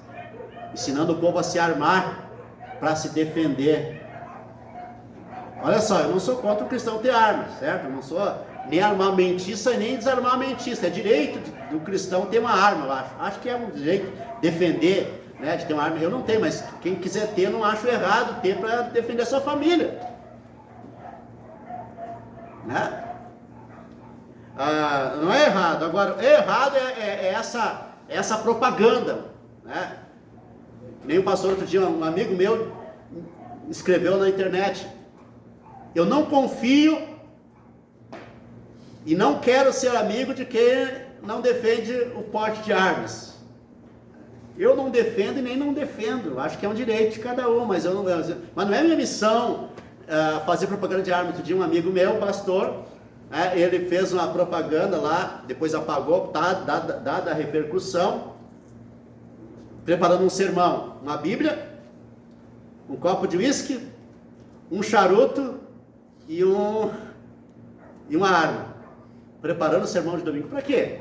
ensinando o povo a se armar para se defender. Olha só, eu não sou contra o cristão ter armas, certo? Eu não sou nem armamentista e nem desarmamentista. É direito do cristão ter uma arma, eu acho. Acho que é um direito defender, né, de ter uma arma. Eu não tenho, mas quem quiser ter, eu não acho errado ter para defender a sua família, né? Não é errado. Agora, errado é essa propaganda, né? Nem o pastor outro dia, um amigo meu escreveu na internet: eu não confio e não quero ser amigo de quem não defende o porte de armas. Eu não defendo e nem não defendo. Acho que é um direito de cada um, mas não é minha missão fazer propaganda de armas. Outro dia um amigo meu, pastor, ele fez uma propaganda lá, depois apagou, dada a repercussão, preparando um sermão, uma Bíblia, um copo de uísque, um charuto e uma arma, preparando o sermão de domingo. Para quê?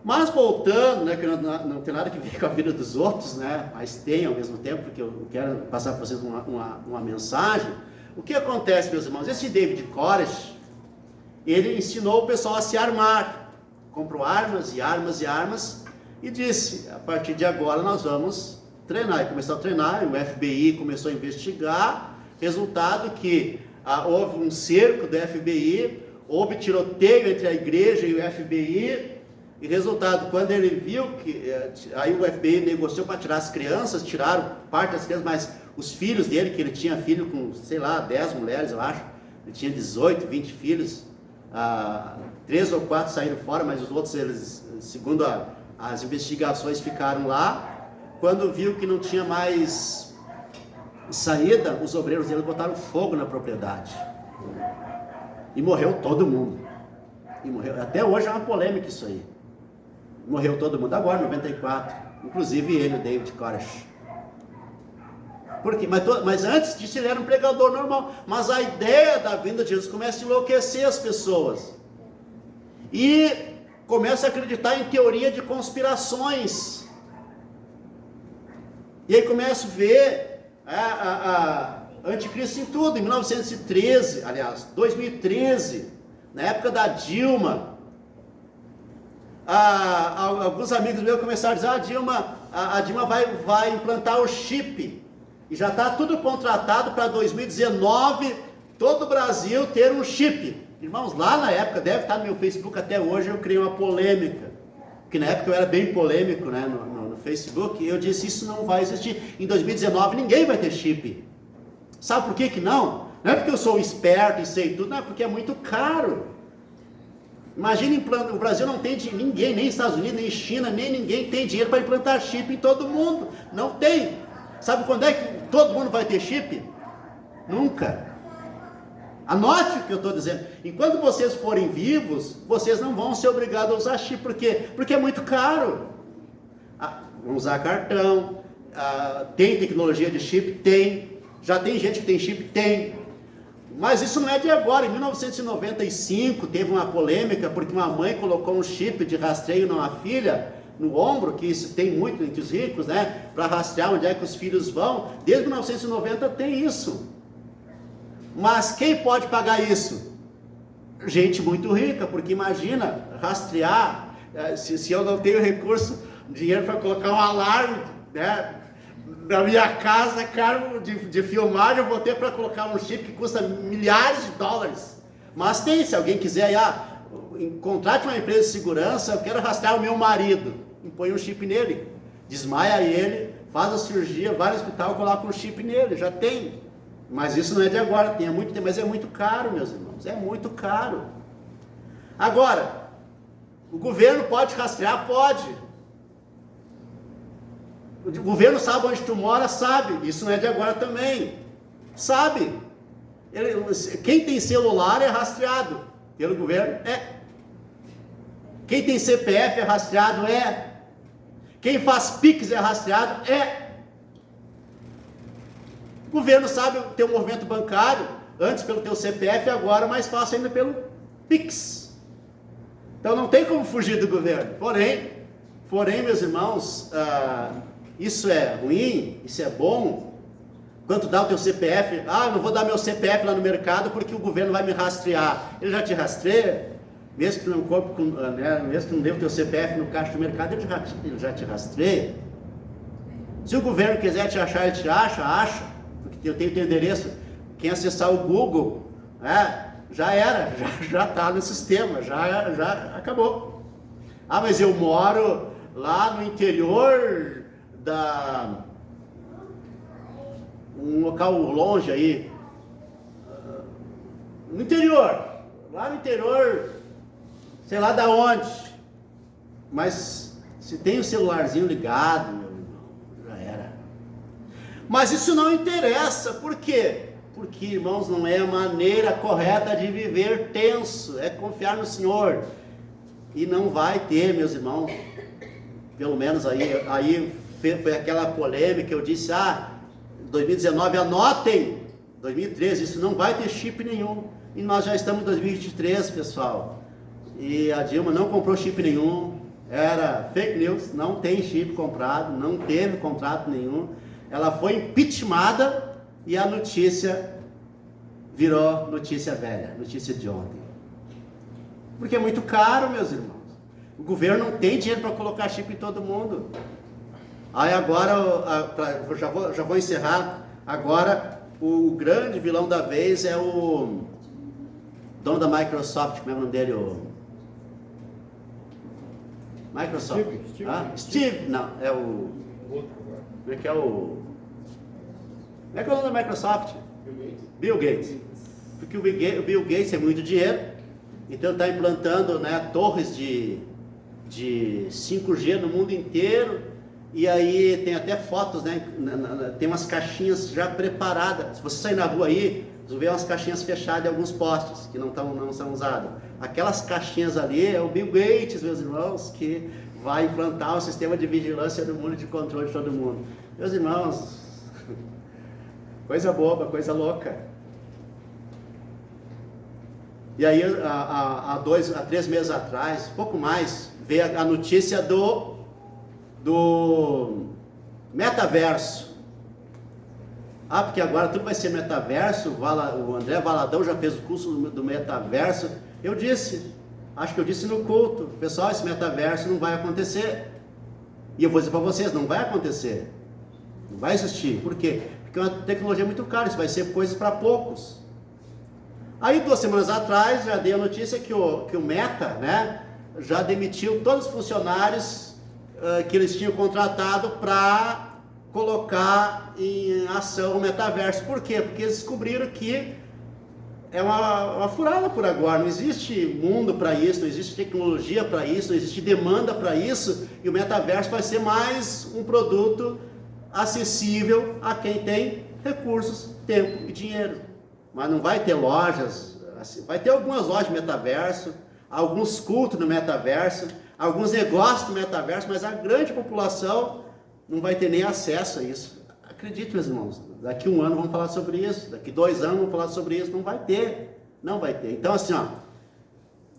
Mas voltando, né, que não tem nada que ver com a vida dos outros, né, mas tem ao mesmo tempo, porque eu quero passar para vocês uma mensagem. O que acontece, meus irmãos? Esse David Koresh, ele ensinou o pessoal a se armar, comprou armas e armas e armas, e disse: a partir de agora nós vamos treinar. E começou a treinar, e o FBI começou a investigar. Resultado que houve um cerco do FBI, houve tiroteio entre a igreja e o FBI, e resultado, quando ele viu que, aí o FBI negociou para tirar as crianças, tiraram parte das crianças, mas os filhos dele, que ele tinha filho com, sei lá, 10 mulheres, eu acho, ele tinha 18, 20 filhos, 3 ou 4 saíram fora, mas os outros, eles, segundo as investigações, ficaram lá. Quando viu que não tinha mais saída, os obreiros dele botaram fogo na propriedade, e morreu todo mundo. E morreu, até hoje é uma polêmica isso aí. Morreu todo mundo, agora, 94, inclusive ele, o David Koresh. Por quê? Mas antes disso ele era um pregador normal. Mas a ideia da vinda de Jesus começa a enlouquecer as pessoas, e começa a acreditar em teoria de conspirações. E aí começa a ver anticristo em tudo. Em 1913, aliás, 2013, na época da Dilma, alguns amigos meus começaram a dizer: a Dilma vai implantar o chip, e já está tudo contratado para 2019, todo o Brasil ter um chip. Irmãos, lá na época, deve estar no meu Facebook até hoje, eu criei uma polêmica, porque na época eu era bem polêmico, né, no Facebook, e eu disse: isso não vai existir, em 2019 ninguém vai ter chip. Sabe por que não? Não é porque eu sou esperto e sei tudo, não, é porque é muito caro. Imagina, o Brasil não tem ninguém, nem Estados Unidos, nem China, nem ninguém tem dinheiro para implantar chip em todo mundo. Não tem. Sabe quando é que todo mundo vai ter chip? Nunca. Anote o que eu estou dizendo. Enquanto vocês forem vivos, vocês não vão ser obrigados a usar chip. Por quê? Porque é muito caro. Vão usar cartão. Tem tecnologia de chip? Tem. Já tem gente que tem chip? Tem. Mas isso não é de agora. Em 1995 teve uma polêmica porque uma mãe colocou um chip de rastreio numa filha no ombro, que isso tem muito entre os ricos, né, para rastrear onde é que os filhos vão. Desde 1990 tem isso. Mas quem pode pagar isso? Gente muito rica, porque imagina rastrear, se eu não tenho recurso, dinheiro para colocar um alarme, né, na minha casa, caro de filmagem, eu vou ter para colocar um chip que custa milhares de dólares. Mas tem, se alguém quiser, contrate uma empresa de segurança, eu quero rastrear o meu marido, põe um chip nele, desmaia ele, faz a cirurgia, vai no hospital, coloca um chip nele, já tem. Mas isso não é de agora, tem há muito tempo, mas é muito caro, meus irmãos, é muito caro. Agora, O governo pode rastrear? Pode. O governo sabe onde tu mora? Sabe. Isso não é de agora também. Sabe. Quem tem celular é rastreado pelo governo? É. Quem tem CPF é rastreado? É. Quem faz Pix é rastreado? É. O governo sabe o teu movimento bancário, antes pelo teu CPF, agora mais fácil ainda pelo Pix. Então não tem como fugir do governo. Porém, meus irmãos, isso é ruim, isso é bom. Quando dá o teu CPF, eu não vou dar meu CPF lá no mercado porque o governo vai me rastrear. Ele já te rastreia, mesmo que não dê o teu CPF no caixa do mercado, ele já te rastreia. Se o governo quiser te achar, ele te acha, porque eu tenho teu endereço. Quem acessar o Google, já era, já está no sistema, já acabou. Mas eu moro lá no interior um local longe aí, no interior, lá no interior, sei lá da onde, mas se tem o celularzinho ligado, meu irmão, já era. Mas isso não interessa, por quê? Porque, irmãos, não é a maneira correta de viver tenso, é confiar no Senhor. E não vai ter, meus irmãos, pelo menos aí foi aquela polêmica, eu disse, 2019, anotem, 2013, isso não vai ter chip nenhum. E nós já estamos em 2023, pessoal. E a Dilma não comprou chip nenhum, era fake news, não tem chip comprado, não teve contrato nenhum. Ela foi impeachmentada e a notícia virou notícia velha, notícia de ontem. Porque é muito caro, meus irmãos. O governo não tem dinheiro para colocar chip em todo mundo. Aí agora, já vou encerrar. Agora, o grande vilão da vez é o dono da Microsoft, como é o nome dele? Microsoft. Steve, não, é o... Como é que é o... Como é que é o nome da Microsoft? Bill Gates. Porque o Bill Gates tem muito dinheiro, então ele está implantando, torres de 5G no mundo inteiro. E aí tem até fotos, tem umas caixinhas já preparadas. Se você sair na rua aí, você vê umas caixinhas fechadas em alguns postes que não são usadas. Aquelas caixinhas ali é o Bill Gates, meus irmãos, que vai implantar o sistema de vigilância do mundo, de controle de todo mundo. Meus irmãos, coisa boba, coisa louca. E aí, há 3 meses atrás, pouco mais, veio a notícia do metaverso. Porque agora tudo vai ser metaverso. O André Valadão já fez o curso do metaverso. Acho que eu disse no culto, pessoal, esse metaverso não vai acontecer. E eu vou dizer para vocês, não vai acontecer. Não vai existir. Por quê? Porque é uma tecnologia muito cara, isso vai ser coisas para poucos. Aí 2 semanas atrás, já dei a notícia que o Meta, já demitiu todos os funcionários que eles tinham contratado para colocar em ação o metaverso. Por quê? Porque eles descobriram que é uma furada por agora, não existe mundo para isso, não existe tecnologia para isso, não existe demanda para isso, e o metaverso vai ser mais um produto acessível a quem tem recursos, tempo e dinheiro. Mas não vai ter lojas, vai ter algumas lojas de metaverso, alguns cultos no metaverso, alguns negócios no metaverso, mas a grande população não vai ter nem acesso a isso. Acredite, meus irmãos, daqui 1 ano vamos falar sobre isso, daqui 2 anos vamos falar sobre isso, não vai ter. Então assim,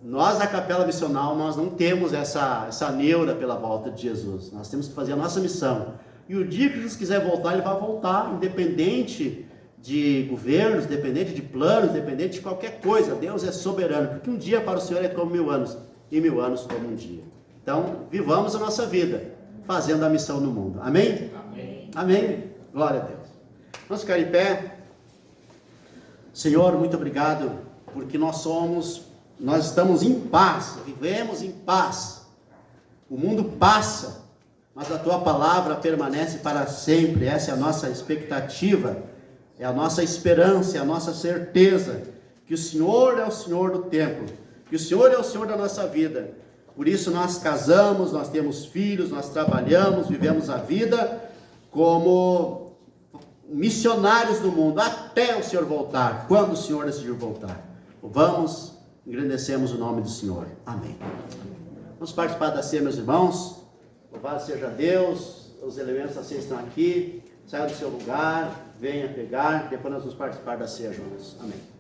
nós da Capela Missional, nós não temos essa neura pela volta de Jesus, nós temos que fazer a nossa missão. E o dia que Jesus quiser voltar, ele vai voltar, independente de governos, independente de planos, independente de qualquer coisa. Deus é soberano, porque um dia para o Senhor é como 1000 anos, e 1000 anos como um dia. Então, vivamos a nossa vida, fazendo a missão no mundo. Amém? Amém. Amém. Glória a Deus. Vamos ficar em pé. Senhor, muito obrigado, porque nós estamos em paz, vivemos em paz. O mundo passa, mas a Tua palavra permanece para sempre. Essa é a nossa expectativa, é a nossa esperança, é a nossa certeza, que o Senhor é o Senhor do tempo, que o Senhor é o Senhor da nossa vida. Por isso nós casamos, nós temos filhos, nós trabalhamos, vivemos a vida como missionários do mundo, até o Senhor voltar, quando o Senhor decidir voltar. Vamos, engrandecemos o nome do Senhor. Amém. Vamos participar da ceia, meus irmãos. Louvado seja Deus. Os elementos da ceia estão aqui. Saia do seu lugar, venha pegar. Depois nós vamos participar da ceia juntos. Amém.